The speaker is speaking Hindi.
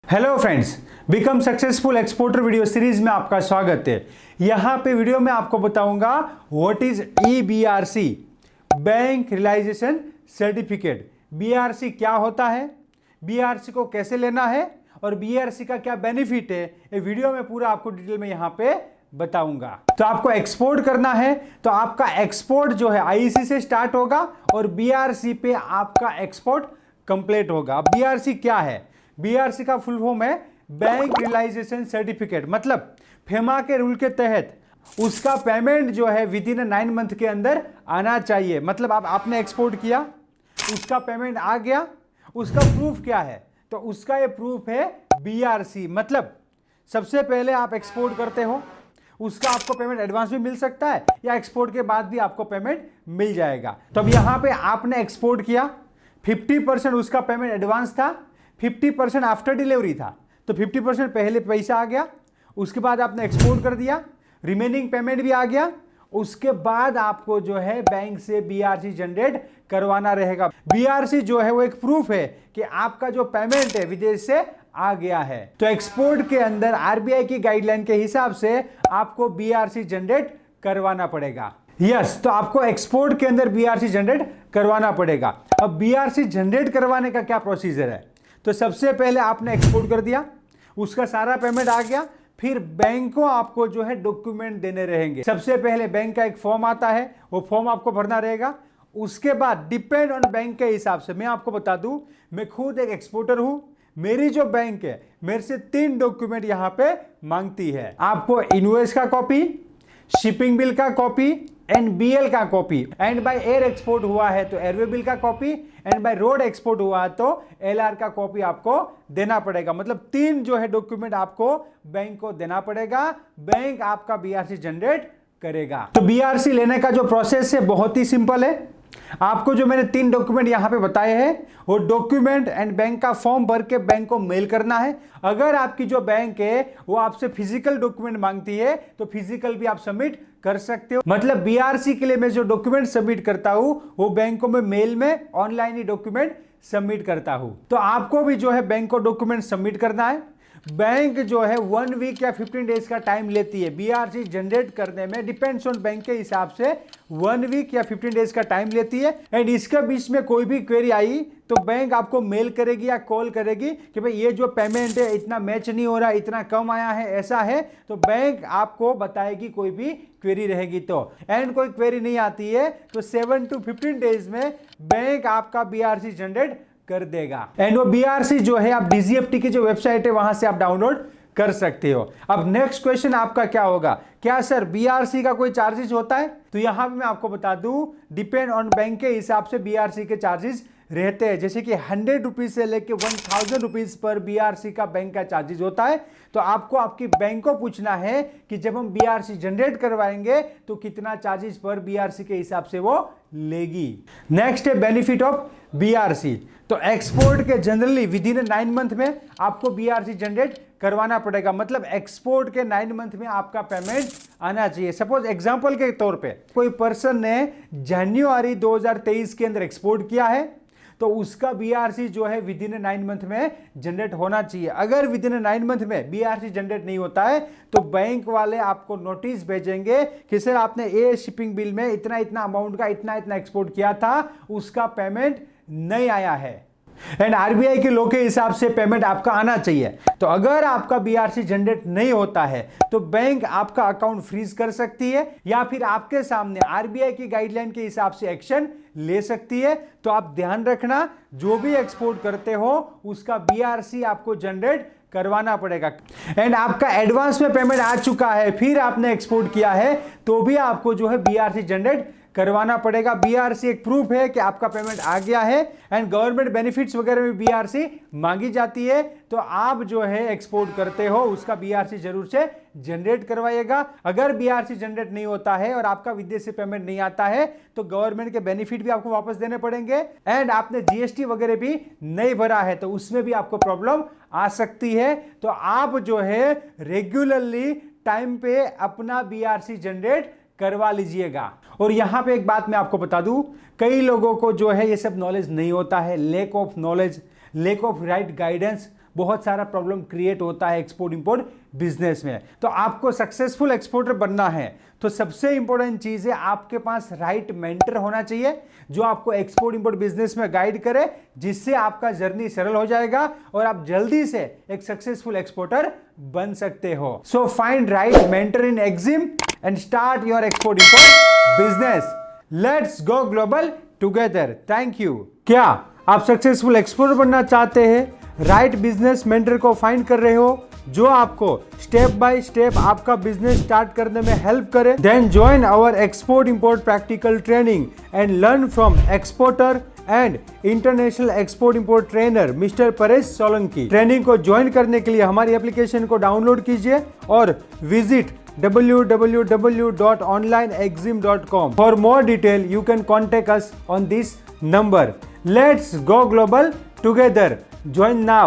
Hello friends, become successful exporter video series में आपका स्वागत है। यहाँ पे वीडियो में आपको बताऊंगा what is EBRC, bank realization certificate. BRC क्या होता है, BRC को कैसे लेना है और BRC का क्या बेनिफिट है, ये वीडियो में पूरा आपको डिटेल में यहाँ पे बताऊंगा। तो आपको एक्सपोर्ट करना है तो आपका एक्सपोर्ट जो है IEC से स्टार्ट होगा और BRC पे आपका एक्सपोर्ट कंप्लीट होगा। BRC क्या है? BRC का फुल फॉर्म है बैंक रियलाइजेशन सर्टिफिकेट। मतलब फेमा के रूल के तहत उसका पेमेंट जो है विद इन 9 मंथ के अंदर आना चाहिए। मतलब आपने एक्सपोर्ट किया, उसका पेमेंट आ गया, उसका प्रूफ क्या है? तो उसका ये प्रूफ है BRC। मतलब सबसे पहले आप एक्सपोर्ट करते हो, उसका आपको पेमेंट एडवांस भी मिल सकता है या एक्सपोर्ट के बाद भी आपको पेमेंट मिल जाएगा। तो अब यहां पे आपने एक्सपोर्ट किया, 50% उसका पेमेंट एडवांस था, 50% आफ्टर डिलीवरी था। तो 50% पहले पैसा आ गया, उसके बाद आपने एक्सपोर्ट कर दिया, रिमेनिंग पेमेंट भी आ गया। उसके बाद आपको जो है बैंक से BRC जनरेट करवाना रहेगा। BRC जो है वो एक प्रूफ है कि आपका जो पेमेंट है विदेश से आ गया है। तो एक्सपोर्ट के अंदर RBI की गाइडलाइन के हिसाब से आपको BRC जनरेट करवाना पड़ेगा। यस, तो आपको एक्सपोर्ट के अंदर BRC जनरेट करवाना पड़ेगा। अब BRC जनरेट करवाने का क्या प्रोसीजर है? तो सबसे पहले आपने एक्सपोर्ट कर दिया, उसका सारा पेमेंट आ गया, फिर बैंक को आपको जो है डॉक्यूमेंट देने रहेंगे। सबसे पहले बैंक का एक फॉर्म आता है, वो फॉर्म आपको भरना रहेगा। उसके बाद डिपेंड ऑन बैंक के हिसाब से, मैं आपको बता दूं, मैं खुद एक एक्सपोर्टर हूं। मेरी जो बैंक है मेरे से 3 डॉक्यूमेंट यहां पे मांगती है। आपको इनवॉइस का कॉपी, शिपिंग बिल का कॉपी एंड BL का copy. And by air export हुआ है तो एयरवे बिल का copy, and by road export हुआ है तो LR का कॉपी आपको देना पड़ेगा। मतलब 3 जो है डॉक्यूमेंट आपको बैंक को देना पड़ेगा। बैंक आपका BRC जनरेट करेगा। तो BRC लेने का जो प्रोसेस है बहुत ही सिंपल है। आपको जो मैंने 3 डॉक्यूमेंट यहां पे बताए हैं वो डॉक्यूमेंट एंड बैंक का फॉर्म भर के बैंक को मेल करना है। अगर आपकी जो बैंक है वो आपसे फिजिकल डॉक्यूमेंट मांगती है तो फिजिकल भी आप सबमिट कर सकते हो। मतलब BRC के लिए मैं जो डॉक्यूमेंट सबमिट करता हूं वो बैंक को मैं मेल में ऑनलाइन ही डॉक्यूमेंट सबमिट करता हूं। तो आपको भी जो है बैंक को डॉक्यूमेंट सबमिट करना है। बैंक जो है 1 वीक या 15 डेज का टाइम लेती है BRC जनरेट करने में। डिपेंड्स ऑन बैंक के हिसाब से 1 वीक या 15 डेज का टाइम लेती है। एंड इसके बीच में कोई भी क्वेरी आई तो बैंक आपको मेल करेगी या कॉल करेगी कि भाई ये जो पेमेंट है इतना मैच नहीं हो रहा, इतना कम आया है, ऐसा है। तो बैंक आपको बताएगी कोई भी क्वेरी रहेगी तो। एंड कोई क्वेरी नहीं आती है तो 7 to 15 डेज में बैंक आपका BRC जनरेट कर देगा। एंड वो BRC जो है आप DGFT की जो वेबसाइट है वहां से आप डाउनलोड कर सकते हो। अब नेक्स्ट क्वेश्चन आपका क्या होगा, क्या सर BRC का कोई चार्जेस होता है? तो यहां भी मैं आपको बता दूं, डिपेंड ऑन बैंक के हिसाब से BRC के चार्जेस रहते हैं। जैसे कि 100 रुपीज से लेके 1000 रुपीज पर BRC का बैंक का चार्जेस होता है। तो आपको आपकी बैंक को पूछना है कि जब हम BRC जनरेट करवाएंगे तो कितना चार्जेस पर BRC के हिसाब से वो लेगी। नेक्स्ट है बेनिफिट ऑफ BRC। तो एक्सपोर्ट के जनरली विद इन 9 मंथ में आपको BRC जनरेट करवाना पड़ेगा। मतलब एक्सपोर्ट के 9 मंथ में आपका पेमेंट आना चाहिए। सपोज एग्जांपल के तौर पे कोई पर्सन ने जनवरी 2023 के अंदर एक्सपोर्ट किया है तो उसका BRC जो है विद इन 9 मंथ में जनरेट होना चाहिए। अगर विद इन 9 मंथ में BRC जनरेट नहीं होता है तो बैंक वाले आपको नोटिस भेजेंगे कि सर आपने ये शिपिंग बिल में इतना इतना अमाउंट का इतना इतना एक्सपोर्ट किया था, उसका पेमेंट नहीं आया है। एंड RBI के लॉ के हिसाब से पेमेंट आपका आना चाहिए। तो अगर आपका BRC जनरेट नहीं होता है तो बैंक आपका अकाउंट फ्रीज कर सकती है या फिर आपके सामने RBI की गाइडलाइन के हिसाब से एक्शन ले सकती है। तो आप ध्यान रखना, जो भी एक्सपोर्ट करते हो उसका BRC आपको जनरेट करवाना पड़ेगा। एंड आपका एडवांस में पेमेंट आ चुका है फिर आपने एक्सपोर्ट किया है तो भी आपको जो है BRC जनरेट करवाना पड़ेगा। BRC एक प्रूफ है कि आपका पेमेंट आ गया है। एंड गवर्नमेंट बेनिफिट्स वगैरह में BRC मांगी जाती है। तो आप जो है एक्सपोर्ट करते हो उसका BRC जरूर से जनरेट करवाइएगा। अगर BRC जनरेट नहीं होता है और आपका विदेश से पेमेंट नहीं आता है तो गवर्नमेंट के बेनिफिट भी आपको वापस देने पड़ेंगे। एंड आपने GST वगैरह भी नहीं भरा है तो उसमें भी आपको प्रॉब्लम आ सकती है। तो आप जो है रेगुलरली टाइम पे अपना BRC जनरेट करवा लीजिएगा। और यहां पे एक बात मैं आपको बता दूं, कई लोगों को जो है ये सब नॉलेज नहीं होता है, lack of knowledge, lack of right guidance. बहुत सारा प्रॉब्लम क्रिएट होता है एक्सपोर्ट इंपोर्ट बिजनेस में। तो आपको सक्सेसफुल एक्सपोर्टर बनना है तो सबसे इंपॉर्टेंट चीज है आपके पास राइट मेंटर होना चाहिए जो आपको एक्सपोर्ट इंपोर्ट बिजनेस में गाइड करे, जिससे आपका जर्नी सरल हो जाएगा और आप जल्दी से एक सक्सेसफुल एक्सपोर्टर बन सकते हो। So find right mentor in EXIM and start your export import business. Let's go global together. Thank you. क्या आप सक्सेसफुल एक्सपोर्टर बनना चाहते हैं? राइट बिजनेस मेंटर को फाइंड कर रहे हो जो आपको स्टेप बाय स्टेप आपका बिजनेस स्टार्ट करने में हेल्प करे? Then join our export import practical training and learn from exporter and international export import trainer mister Paresh Solanki. Training को ज्वाइन करने के लिए हमारी एप्लीकेशन को डाउनलोड कीजिए और visit www.onlineexim.com. For more detail, you can contact us on this number. Let's go global together. Join now.